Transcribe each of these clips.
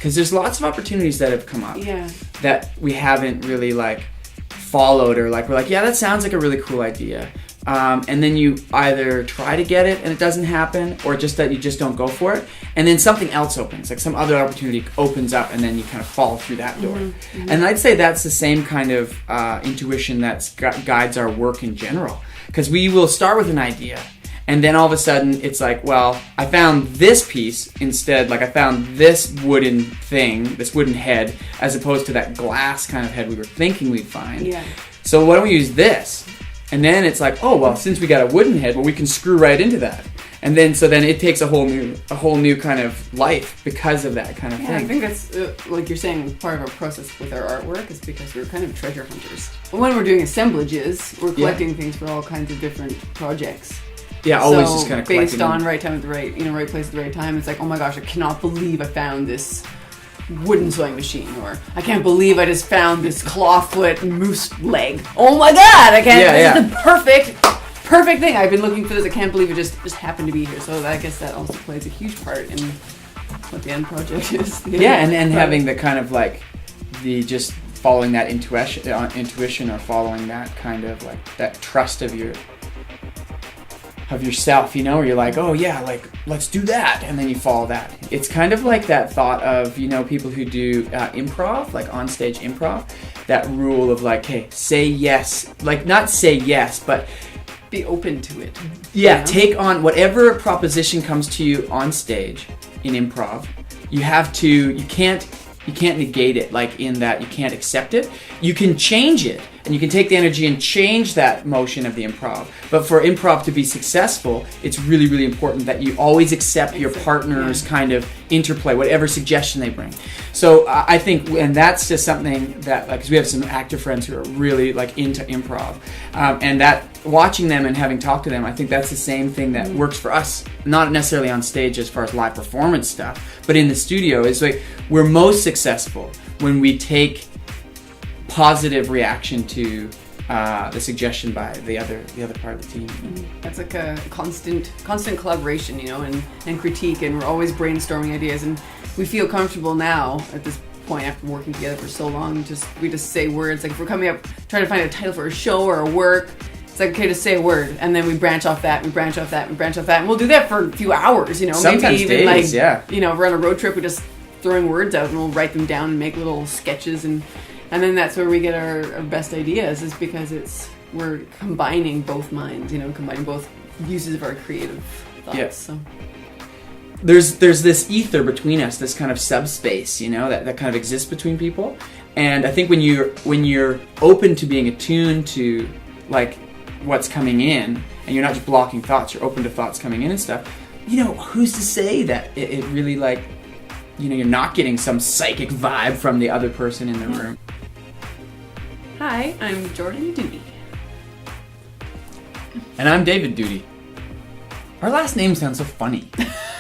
because there's lots of opportunities that have come up Yeah. that we haven't really like followed, or like we're like, yeah, that sounds like a really cool idea. And then you either try to get it and it doesn't happen, or just that you just don't go for it. And then something else opens, like some other opportunity opens up, and then you kind of fall through that door. And I'd say that's the same kind of intuition that guides our work in general. Because we will start with an idea, and then all of a sudden it's like, well, I found this piece instead, like I found this wooden thing, this wooden head, as opposed to that glass kind of head we were thinking we'd find. Yeah. So why don't we use this? And then it's like, oh, well, since we got a wooden head, well, we can screw right into that. And then, so then it takes a whole new kind of life because of that kind of thing. I think that's, like you're saying, part of our process with our artwork is because we're kind of treasure hunters. When we're doing assemblages, we're collecting things for all kinds of different projects. Yeah, always just kind of collecting based on right time at the right, right place at the right time. It's like, oh my gosh, I cannot believe I found this wooden sewing machine, or I can't believe I just found this clawfoot moose leg. Oh my god, I can't. This is the perfect thing. I've been looking for this. I can't believe it just happened to be here. So I guess that also plays a huge part in what the end project is. And having the kind of like the just following that intuition, or following that kind of like that trust of yourself, where you're like, oh yeah, like let's do that, and then you follow that. It's kind of like that thought of people who do improv, like on stage improv, that rule of like, hey, say yes, like not say yes, but be open to it. Yeah, take on whatever proposition comes to you on stage in improv. You can't negate it, like in that you can't accept it. You can change it, and you can take the energy and change that motion of the improv. But for improv to be successful, it's really, really important that you always accept your partner's kind of interplay, whatever suggestion they bring. So I think, and that's just something that, like, because we have some actor friends who are really like into improv, and that watching them and having talked to them, I think that's the same thing that works for us. Not necessarily on stage as far as live performance stuff, but in the studio, is like we're most successful when we take positive reaction to the suggestion by the other part of the team. That's like a constant collaboration, and critique, and we're always brainstorming ideas, and we feel comfortable now at this point after working together for so long. We just say words. Like if we're coming up trying to find a title for a show or a work, it's like, okay, just say a word, and then we branch off that, and we'll do that for a few hours. Sometimes maybe even days, we're on a road trip, we just throwing words out, and we'll write them down and make little sketches, and then that's where we get our best ideas, is because we're combining both minds, combining both uses of our creative thoughts. Yeah. So there's this ether between us, this kind of subspace, that kind of exists between people. And I think when you're open to being attuned to like what's coming in, and you're not just blocking thoughts, you're open to thoughts coming in and stuff, who's to say that it really like, you're not getting some psychic vibe from the other person in the room. Hi, I'm Jorden Doody. And I'm David Doody. Our last names sound so funny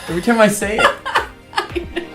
every time I say it.